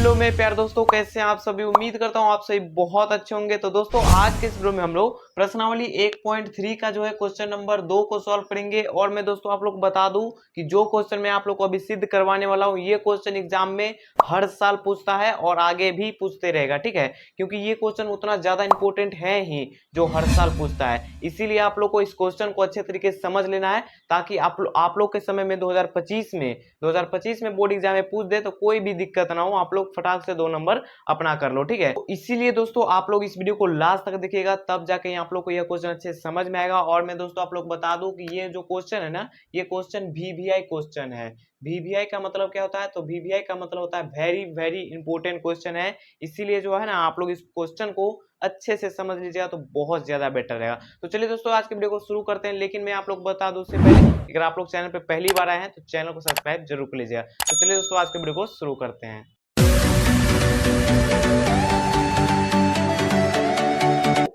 Hello मेरे प्यारे दोस्तों, कैसे हैं आप सभी। उम्मीद करता हूं आप सभी बहुत अच्छे होंगे। तो दोस्तों आज के इस वीडियो में हम लोग प्रश्नावली 1.3 का जो है क्वेश्चन नंबर 2 को सॉल्व करेंगे। और मैं दोस्तों आप लोग बता दूं कि जो क्वेश्चन मैं आप लोग को अभी सिद्ध करवाने वाला हूं, ये क्वेश्चन एग्जाम में हर साल पूछता है और आगे भी पूछते रहेगा, ठीक है। क्योंकि ये क्वेश्चन उतना ज्यादा इंपॉर्टेंट है ही जो हर साल पूछता है, इसीलिए आप लोग को इस क्वेश्चन को अच्छे तरीके से समझ लेना है, ताकि आप लोग के समय में 2025 में बोर्ड एग्जाम में पूछ दे तो कोई भी दिक्कत ना हो, आप लोग फटाक से 2 नंबर अपना कर लो, ठीक है। तो इसीलिए दोस्तों आप लोग इस वीडियो को लास्ट तक देखिएगा, तब जाके आप लोग को यह क्वेश्चन अच्छे से समझ में आएगा। और मैं दोस्तों आप लोग बता दूं कि ये जो क्वेश्चन है ना, ये क्वेश्चन वीवीआई क्वेश्चन है। वीवीआई का मतलब क्या होता है? तो वीवीआई का मतलब होता है वेरी वेरी इंपॉर्टेंट क्वेश्चन है। इसीलिए जो है ना, आप लोग इस क्वेश्चन को अच्छे से समझ लीजिएगा तो बहुत ज्यादा बेटर रहेगा। तो चलिए दोस्तों आज के वीडियो को शुरू करते हैं। लेकिन मैं आप लोग बता दूं उससे पहले, अगर आप लोग चैनल पे पहली बार आए हैं तो चैनल को सब्सक्राइब जरूर कर लीजिएगा। तो चलिए दोस्तों आज के वीडियो को शुरू करते हैं।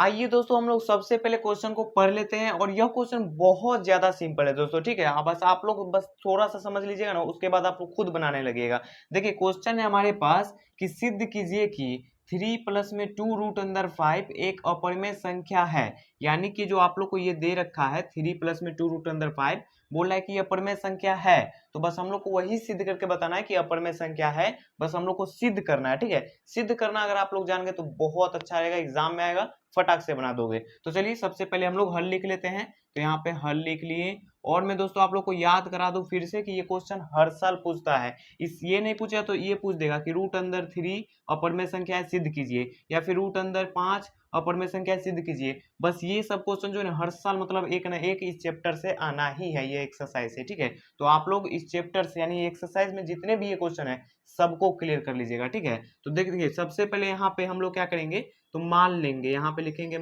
आइए दोस्तों हम लोग सबसे पहले क्वेश्चन को पढ़ लेते हैं। और यह क्वेश्चन बहुत ज्यादा सिंपल है दोस्तों, ठीक है। बस आप लोग बस थोड़ा सा समझ लीजिएगा ना, उसके बाद आप लोग खुद बनाने लगेगा। देखिए क्वेश्चन है हमारे पास कि सिद्ध कीजिए कि 3 प्लस में 2 रूट अंदर 5 एक अपरिमेय संख्या है। यानी कि जो आप लोग को ये दे रखा है 3 प्लस में 2 रूट अंदर 5, बोल रहा है कि ये अपरिमेय संख्या है। तो बस हम लोग को वही सिद्ध करके बताना है कि अपरिमेय संख्या है, बस हम लोग को सिद्ध करना है, ठीक है। सिद्ध करना अगर आप लोग जान गए तो बहुत अच्छा रहेगा, एग्जाम में आएगा फटाक से बना दोगे। तो चलिए सबसे पहले हम लोग हल लिख लेते हैं। तो यहाँ पे हल लिख लिए। और मैं दोस्तों आप लोग को याद करा दूं फिर से कि ये क्वेश्चन हर साल पूछता है। इस ये नहीं पूछा तो ये पूछ देगा कि रूट अंदर 3 अपरिमेय संख्या है सिद्ध कीजिए, या फिर रूट अंदर 5 अपरिमेय संख्या सिद्ध कीजिए। बस ये सब क्वेश्चन जो है हर साल मतलब एक ना एक इस चैप्टर से आना ही है, ये एक्सरसाइज है, ठीक है। तो आप लोग इस चैप्टर से यानी एक्सरसाइज में जितने भी ये क्वेश्चन है सबको क्लियर कर लीजिएगा, ठीक है। तो देखिए सबसे पहले यहाँ पे हम लोग क्या करेंगे, तो मान लेंगे, यहाँ पे लिखेंगे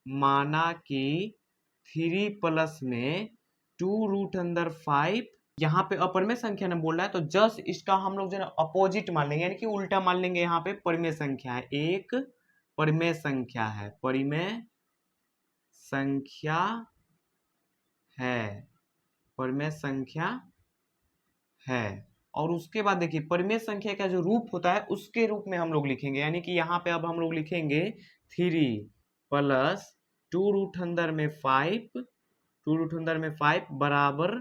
माना कि 3 प्लस में 2 रूट अंदर 5, यहाँ पे अपरिमेय संख्या ने बोल रहा है तो जस्ट इसका हम लोग जो है अपोजिट मान लेंगे, यानी कि उल्टा मान लेंगे। यहाँ पे परिमेय संख्या है, एक परिमेय संख्या है, परिमेय संख्या है, परिमेय संख्या है। और उसके बाद देखिए परिमेय संख्या का जो रूप होता है उसके रूप में हम लोग लिखेंगे, यानी कि यहाँ पे अब हम लोग लिखेंगे 3 प्लस 2 रूट अंदर में 5, 2 रूट अंदर में 5 बराबर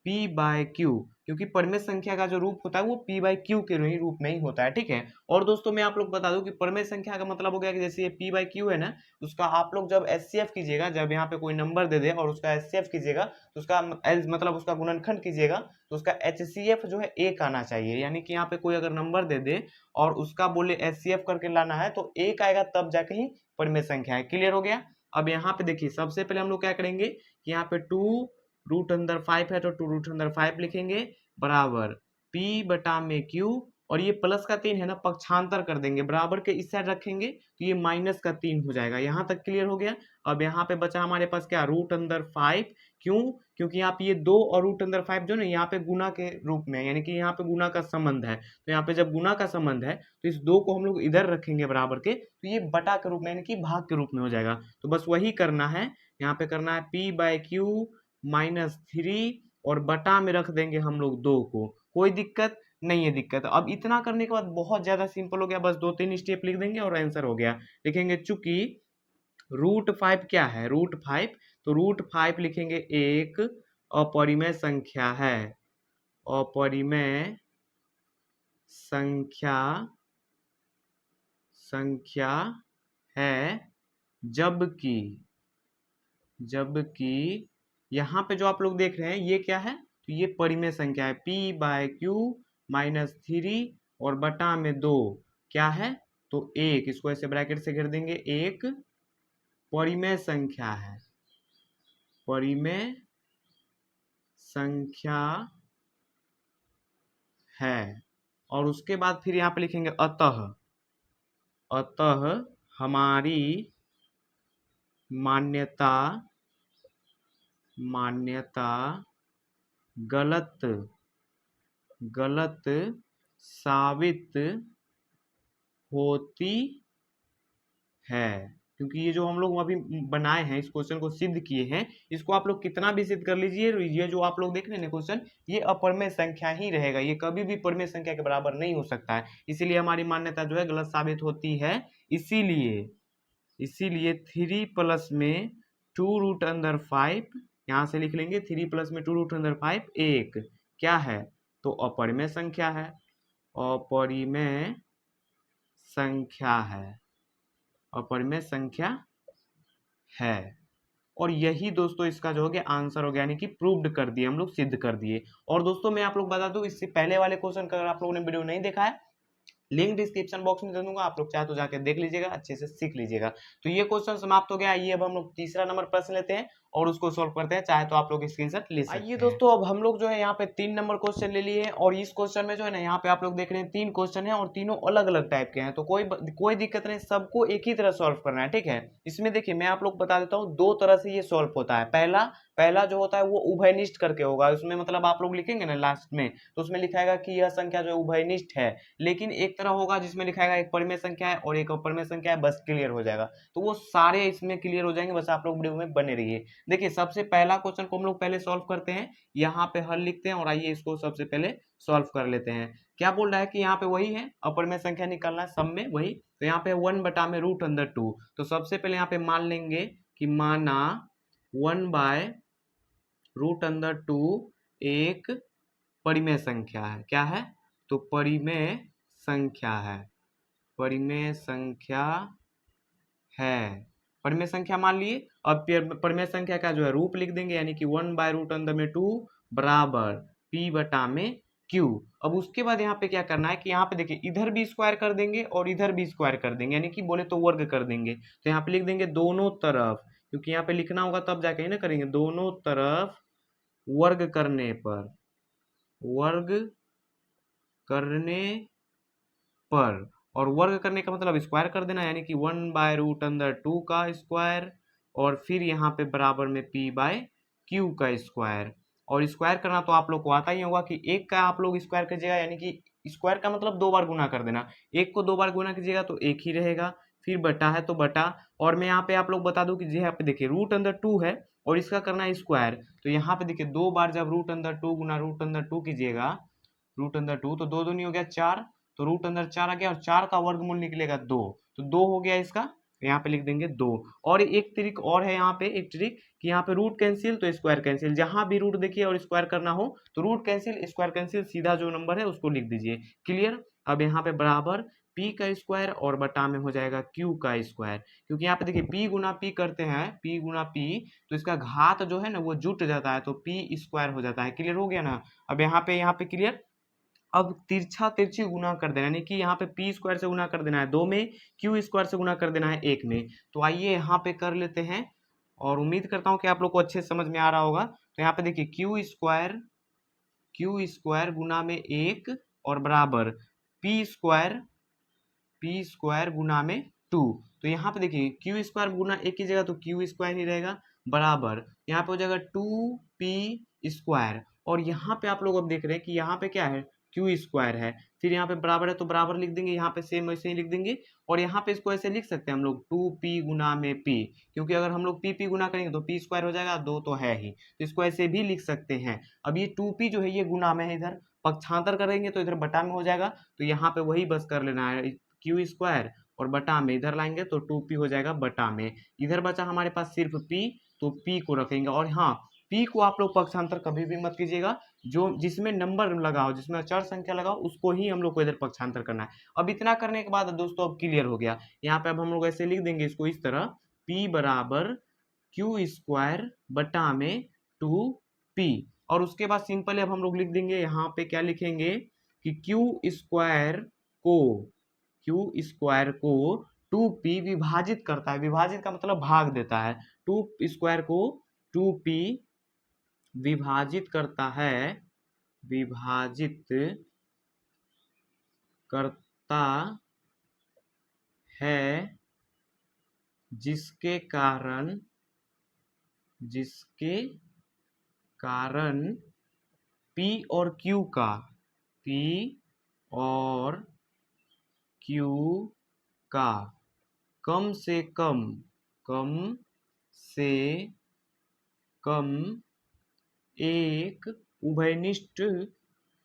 पी बाय क्यू, क्योंकि परिमेय संख्या का जो रूप होता है वो पी बाय क्यू के रूप में ही होता है, ठीक है। और दोस्तों मैं आप लोग बता दूं कि परिमेय संख्या का मतलब हो गया कि जैसे ये पी बाय क्यू है ना, उसका आप लोग जब एचसीएफ कीजिएगा, जब यहाँ पे कोई नंबर दे दे और उसका एचसीएफ कीजिएगा तो उसका मतलब उसका गुणनखंड कीजिएगा तो उसका एचसीएफ जो है 1 आना चाहिए। यानी कि यहाँ पे कोई अगर नंबर दे दे और उसका बोले एचसीएफ करके लाना है तो 1 आएगा, तब जाके ही परिमेय संख्या है। क्लियर हो गया। अब यहाँ पे देखिए सबसे पहले हम लोग क्या करेंगे कि यहाँ पे 2 रूट अंदर 5 है तो 2 रूट अंदर 5 लिखेंगे बराबर p बटा में q, और ये प्लस का 3 है ना, पक्षांतर कर देंगे, बराबर के इस साइड रखेंगे तो ये माइनस का 3 हो जाएगा। यहाँ तक क्लियर हो गया। अब यहाँ पे बचा हमारे पास क्या, रूट अंदर 5। क्यों? क्योंकि यहाँ पे ये 2 और रूट अंदर 5 जो ना यहाँ पे गुना के रूप में, यानी कि यहाँ पे गुना का संबंध है, तो यहाँ पे जब गुना का संबंध है तो इस 2 को हम लोग इधर रखेंगे बराबर के, तो ये बटा के रूप में यानी कि भाग के रूप में हो जाएगा। तो बस वही करना है, यहाँ पे करना है p बाय क्यू माइनस 3 और बटा में रख देंगे हम लोग 2 को। कोई दिक्कत नहीं है। दिक्कत अब इतना करने के बाद बहुत ज्यादा सिंपल हो गया, बस 2-3 स्टेप लिख देंगे और आंसर हो गया। लिखेंगे चूंकि रूट 5 क्या है, रूट 5, तो रूट 5 लिखेंगे एक अपरिमेय संख्या है, अपरिमेय संख्या संख्या है, जबकि यहाँ पे जो आप लोग देख रहे हैं ये क्या है, तो ये परिमेय संख्या है, p बाय क्यू माइनस 3 और बटा में 2 क्या है, तो 1, इसको ऐसे ब्रैकेट से घेर देंगे, एक परिमेय संख्या है, परिमेय संख्या है। और उसके बाद फिर यहाँ पे लिखेंगे अतः हमारी मान्यता गलत साबित होती है। क्योंकि ये जो हम लोग अभी बनाए हैं, इस क्वेश्चन को सिद्ध किए हैं, इसको आप लोग कितना भी सिद्ध कर लीजिए, ये जो आप लोग देख रहे हैं क्वेश्चन, ये अपरिमेय संख्या ही रहेगा, ये कभी भी परिमेय संख्या के बराबर नहीं हो सकता है। इसीलिए हमारी मान्यता जो है गलत साबित होती है। इसीलिए 3 प्लस में 2 रूट अंदर 5, यहाँ से लिख लेंगे 3 प्लस में 2 रूट अंदर 5 एक क्या है, तो अपरिमेय संख्या है, अपरिमेय संख्या है, अपरिमेय संख्या है। और यही दोस्तों इसका जो हो गया आंसर हो गया, यानी कि प्रूव्ड कर दिए हम लोग, सिद्ध कर दिए। और दोस्तों मैं आप लोग बता दूं, इससे पहले वाले क्वेश्चन का अगर आप लोगों ने वीडियो नहीं देखा है, लिंक डिस्क्रिप्शन बॉक्स में दे दूंगा, आप लोग चाहे तो जाके देख लीजिएगा, अच्छे से सीख लीजिएगा। तो ये क्वेश्चन समाप्त हो गया। आइए अब हम लोग तीसरा नंबर प्रश्न लेते हैं और उसको सॉल्व करते हैं, चाहे तो आप लोग स्क्रीनशॉट ले सकते हैं। आइए दोस्तों अब हम लोग जो है यहाँ पे 3 नंबर क्वेश्चन ले लिए हैं, और इस क्वेश्चन में जो है ना, यहाँ पे आप लोग देख रहे हैं 3 क्वेश्चन है और तीनों अलग अलग टाइप के हैं, तो कोई दिक्कत नहीं, सबको एक ही तरह सॉल्व करना है, ठीक है। इसमें देखिए मैं आप लोग बता देता हूँ, 2 तरह से ये सॉल्व होता है। पहला जो होता है वो उभयनिष्ठ करके होगा, उसमें मतलब आप लोग लिखेंगे ना लास्ट में, तो उसमें लिखाएगा कि यह संख्या जो है उभयनिष्ठ है। लेकिन एक तरह होगा जिसमें लिखाएगा एक परिमेय संख्या है और एक अपरिमेय संख्या है, बस क्लियर हो जाएगा। तो वो सारे इसमें क्लियर हो जाएंगे, बस आप लोग वीडियो में बने रहिए। देखिए सबसे पहला क्वेश्चन को हम लोग पहले सॉल्व करते हैं, यहाँ पे हल लिखते हैं और आइए इसको सबसे पहले सॉल्व कर लेते हैं। क्या बोल रहा है कि यहाँ पे वही है, अपरिमेय संख्या निकालना है, सब में वही। तो यहाँ पे 1 बटा में रूट अंदर 2, तो सबसे पहले यहाँ पे मान लेंगे कि माना 1 बाय रूट अंदर 2 एक परिमेय संख्या है। क्या है, तो परिमेय संख्या है, परिमेय संख्या है, परिमेय संख्या मान लिए। अब परिमेय संख्या का जो है रूप लिख देंगे, यानी कि 1 बाय रूट अंदर में 2 बराबर p बटा में q। अब उसके बाद यहाँ पे क्या करना है कि यहाँ पे देखिए इधर भी स्क्वायर कर देंगे और इधर भी स्क्वायर कर देंगे, यानी कि बोले तो वर्ग कर देंगे। तो यहाँ पे लिख देंगे दोनों तरफ, क्योंकि यहाँ पे लिखना होगा तब जाके ही ना करेंगे, दोनों तरफ वर्ग करने पर, वर्ग करने पर, और वर्ग करने का मतलब स्क्वायर कर देना, यानी कि 1 बाय रूट अंदर 2 का स्क्वायर, और फिर यहाँ पे बराबर में p बाय क्यू का स्क्वायर। और स्क्वायर करना तो आप लोग को आता ही होगा कि एक का आप लोग स्क्वायर कीजिएगा, यानी कि स्क्वायर का मतलब 2 बार गुना कर देना, एक को 2 बार गुना कीजिएगा तो एक ही रहेगा, फिर बटा है तो बटा। और मैं यहाँ पे आप लोग बता दूं कि यहाँ पे देखिए रूट अंदर 2 है और इसका करना है स्क्वायर, तो यहाँ पे देखिए 2 बार जब रूट अंदर 2 गुना रूट अंदर 2 कीजिएगा, रूट अंदर 2 तो 2 दूनी हो गया 4, तो रूट अंदर 4 आ गया, और 4 का वर्गमूल निकलेगा 2, तो 2 हो गया इसका, तो यहाँ पे लिख देंगे 2। और एक ट्रिक और है यहाँ पे, एक ट्रिक कि यहाँ पे रूट कैंसिल तो स्क्वायर कैंसिल, जहां भी रूट देखिए और स्क्वायर करना हो तो रूट कैंसिल स्क्वायर कैंसिल, सीधा जो नंबर है उसको लिख दीजिए, क्लियर। अब यहाँ पे बराबर p का स्क्वायर और बटा में हो जाएगा q का स्क्वायर, क्योंकि यहाँ पे देखिए p गुना p करते हैं, p गुना p, तो इसका घात जो है ना वो जुट जाता है, तो p स्क्वायर हो जाता है, क्लियर हो गया ना। अब यहाँ पे क्लियर। अब तिरछा तिरछी गुना कर देना, यानी कि यहाँ पे पी स्क्वायर से गुना कर देना है 2 में, क्यू स्क्वायर से गुना कर देना है 1 में। तो आइए यहाँ पे कर लेते हैं, और उम्मीद करता हूँ कि आप लोग को अच्छे से समझ में आ रहा होगा। तो यहाँ पे देखिए क्यू स्क्वायर गुना में 1 और बराबर पी स्क्वायर गुना में 2। तो यहाँ पे देखिए क्यू स्क्वायर गुना 1 की जगह तो क्यू स्क्वायर ही रहेगा, बराबर यहाँ पे हो जाएगा 2p स्क्वायर। और यहाँ पे आप लोग अब देख रहे हैं कि यहाँ पे क्या है, क्यू स्क्वायर है, फिर यहाँ पे बराबर है तो बराबर लिख देंगे, यहाँ पे सेम वैसे ही लिख देंगे। और यहाँ पे इसको ऐसे लिख सकते हैं हम लोग 2p गुना में p, क्योंकि अगर हम लोग p गुना करेंगे तो p स्क्वायर हो जाएगा, 2 तो है ही, तो इसको ऐसे भी लिख सकते हैं। अब ये 2p जो है ये गुना में है, इधर पक्षांतर करेंगे तो इधर बटा में हो जाएगा, तो यहाँ पे वही बस कर लेना है, क्यू स्क्वायर और बटा में इधर लाएंगे तो 2p हो जाएगा बटा में, इधर बचा हमारे पास सिर्फ p, तो p को रखेंगे। और हाँ, p को आप लोग पक्षांतर कभी भी मत कीजिएगा, जो जिसमें नंबर लगाओ, जिसमें चर संख्या लगाओ, उसको ही हम लोग को इधर पक्षांतर करना है। अब इतना करने के बाद दोस्तों अब क्लियर हो गया। यहाँ पे अब हम लोग ऐसे लिख देंगे इसको इस तरह, p बराबर क्यू स्क्वायर बटा में 2p। और उसके बाद सिंपल अब हम लोग लिख देंगे, यहाँ पे क्या लिखेंगे कि क्यू स्क्वायर को 2p विभाजित करता है, विभाजित का मतलब भाग देता है, 2 स्क्वायर को 2p विभाजित करता है, विभाजित करता है, जिसके कारण p और q का कम से कम कम से कम एक उभयनिष्ठ,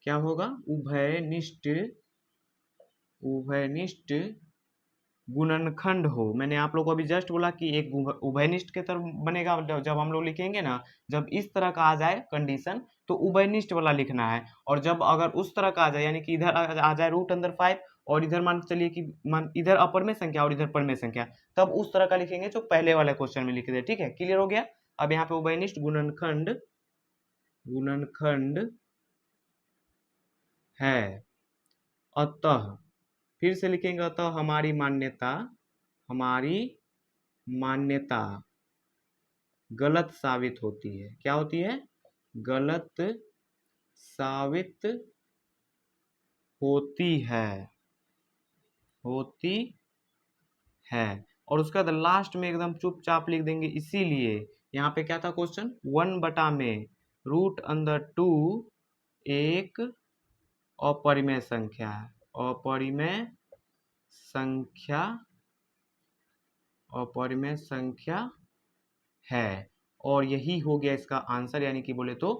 क्या होगा, उभयनिष्ठ गुणनखंड हो। मैंने आप लोग को अभी जस्ट बोला कि एक उभयनिष्ठ के तरफ बनेगा जब हम लोग लिखेंगे ना, जब इस तरह का आ जाए कंडीशन तो उभयनिष्ठ वाला लिखना है। और जब अगर उस तरह का आ जाए, यानी कि इधर आ जाए रूट अंडर 5 और इधर मान चलिए कि इधर अपर में संख्या और इधर पर में संख्या, तब उस तरह का लिखेंगे जो पहले वाले क्वेश्चन में लिख दे। ठीक है, क्लियर हो गया। अब यहाँ पे उभयनिष्ठ गुणनखंड है, अतः फिर से लिखेंगे, अतः हमारी मान्यता गलत साबित होती है। क्या होती है? गलत साबित होती है। और उसके बाद लास्ट में एकदम चुपचाप लिख देंगे, इसीलिए यहाँ पे क्या था क्वेश्चन, 1/, रूट अंडर 2 एक अपरिमेय संख्या है, अपरिमेय संख्या है। और यही हो गया इसका आंसर, यानी कि बोले तो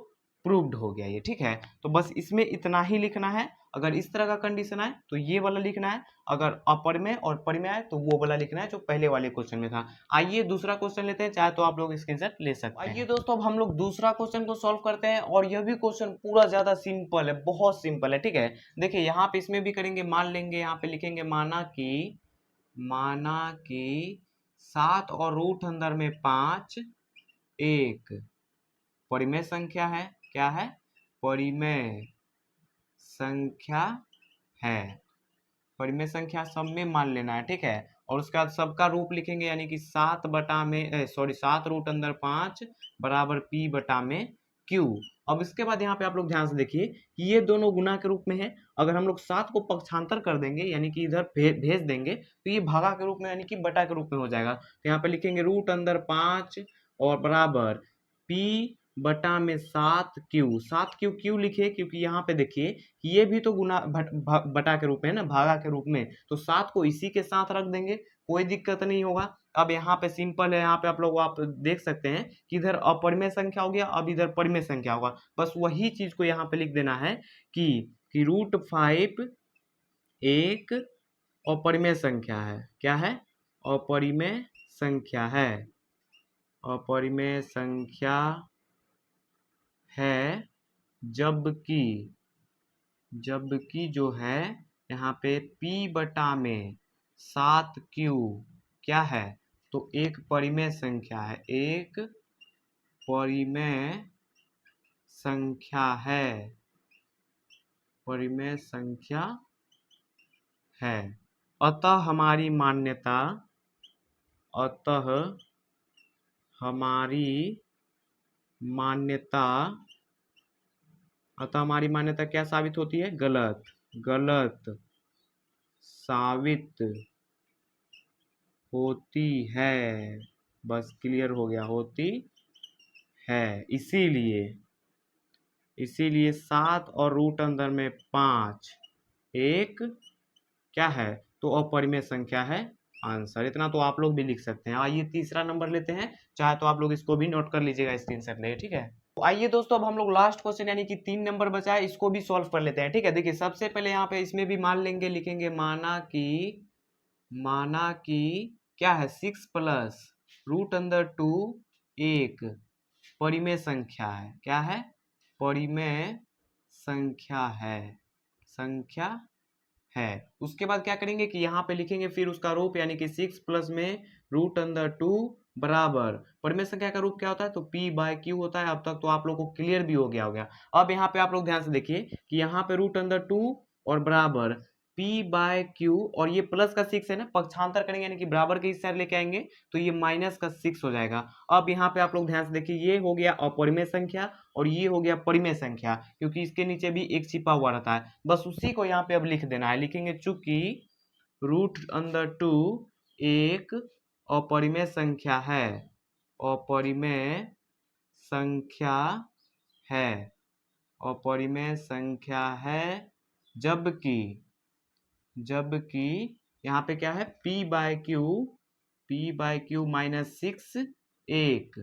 प्रूव्ड हो गया ये। ठीक है, तो बस इसमें इतना ही लिखना है। अगर इस तरह का कंडीशन आए तो ये वाला लिखना है, अगर अपरिमेय और परिमेय आए तो वो वाला लिखना है जो पहले वाले क्वेश्चन में था। आइए दूसरा क्वेश्चन लेते हैं, चाहे तो आप लोग स्क्रीनशॉट ले सकते हैं। आइए दोस्तों, अब हम लोग दूसरा क्वेश्चन को सॉल्व करते हैं, और यह भी क्वेश्चन पूरा ज्यादा सिंपल है, बहुत सिंपल है। ठीक है, देखिए यहाँ पे इसमें भी करेंगे, मान लेंगे, यहाँ पे लिखेंगे माना कि 7 और रूट अंदर में 5 एक परिमेय संख्या है। क्या है? परिमेय संख्या है। परिमेय संख्या सब में मान लेना है। ठीक है, और उसके बाद सबका रूप लिखेंगे, यानी कि 7 रूट अंदर 5 बराबर p बटा में q। अब इसके बाद यहाँ पे आप लोग ध्यान से देखिए कि ये दोनों गुना के रूप में है। अगर हम लोग 7 को पक्षांतर कर देंगे, यानी कि इधर भेज देंगे, तो ये भागा के रूप में, यानी कि बटा के रूप में हो जाएगा। तो यहाँ पे लिखेंगे रूट अंदर 5 और बराबर p बटा में 7q। 7q क्यों लिखे? क्योंकि यहाँ पे देखिए कि ये भी तो गुना बटा के रूप में है ना, भागा के रूप में, तो 7 को इसी के साथ रख देंगे, कोई दिक्कत नहीं होगा। अब यहाँ पे सिंपल है, यहाँ पे आप देख सकते हैं कि इधर अपरिमेय संख्या हो गया, अब इधर परिमेय संख्या होगा। बस वही चीज को यहाँ पे लिख देना है कि रूट 5 एक अपरिमेय संख्या है। क्या है? अपरिमेय संख्या है। अपरिमेय संख्या है, जबकि जो है यहाँ पे p बटा में 7q क्या है? तो एक परिमेय संख्या है, एक परिमेय संख्या है, परिमेय संख्या है। अतः हमारी मान्यता क्या साबित होती है? गलत साबित होती है। बस क्लियर हो गया, होती है। इसीलिए 7 और रूट अंदर में 5 एक क्या है? तो अपरिमेय संख्या है। आंसर इतना तो आप लोग भी लिख सकते हैं। आइए तीसरा नंबर लेते हैं, चाहे तो आप लोग इसको भी नोट कर लीजिएगा, स्क्रीनशॉट ले। ठीक है, तो आइए दोस्तों, अब हम लोग लास्ट क्वेश्चन, यानी कि 3 नंबर बचा है, इसको भी सॉल्व कर लेते हैं। ठीक है, देखिए सबसे पहले यहाँ पे इसमें भी मान लेंगे, लिखेंगे माना कि क्या है, 6 प्लस रूट अंदर 2 एक परिमेय संख्या है। क्या है? परिमेय संख्या है। उसके बाद क्या करेंगे कि यहाँ पे लिखेंगे फिर उसका रूप, यानी कि 6 प्लस में रूट अंदर 2 बराबर परिमेय संख्या का रूप क्या होता है? तो p बाय q होता है। अब तक तो आप लोग को क्लियर भी हो गया। अब यहाँ पे आप लोग ध्यान से देखिए कि यहाँ पे रूट अंदर 2 और बराबर p बाय q, और ये प्लस का 6 है ना, पक्षांतर करेंगे यानी कि बराबर के इस साइड लेके आएंगे तो ये माइनस का 6 हो जाएगा। अब यहाँ पे आप लोग ध्यान से देखिए, ये हो गया अपरिमेय संख्या और ये हो गया परिमेय संख्या, क्योंकि इसके नीचे भी एक छिपा हुआ रहता है। बस उसी को यहाँ पे अब लिख देना है, लिखेंगे चूंकि रूट अंदर 2 एक अपरिमेय संख्या है, अपरिमेय संख्या है, अपरिमेय संख्या है, जबकि यहाँ पे क्या है, p बाय p/q माइनस 6 1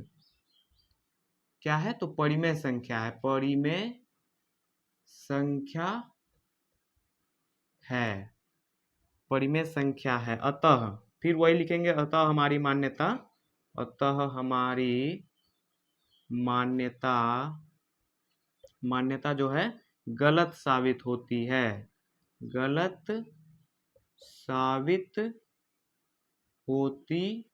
क्या है? तो परिमेय संख्या है, परिमेय संख्या है, परिमेय संख्या है। अतः फिर वही लिखेंगे, अतः हमारी मान्यता, अतः हमारी मान्यता जो है गलत साबित होती है, गलत साबित होती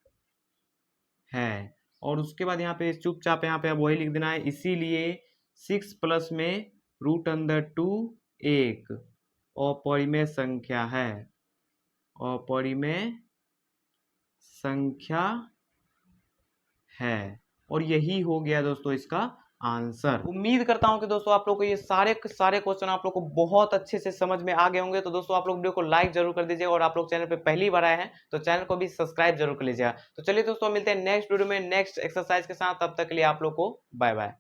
है। और उसके बाद यहाँ पे चुपचाप यहाँ पे अब वही लिख देना है, इसीलिए 6 प्लस में √2 1 अपरिमेय संख्या है, अपरिमेय संख्या है। और यही हो गया दोस्तों इसका आंसर। उम्मीद करता हूं कि दोस्तों आप लोग को ये सारे क्वेश्चन आप लोग को बहुत अच्छे से समझ में आ गए होंगे। तो दोस्तों आप लोग वीडियो को लाइक जरूर कर दीजिएगा, और आप लोग चैनल पे पहली बार आए हैं तो चैनल को भी सब्सक्राइब जरूर कर लीजिएगा। तो चलिए दोस्तों मिलते हैं नेक्स्ट वीडियो में नेक्स्ट एक्सरसाइज के साथ, तब तक के लिए आप लोग को बाय बाय।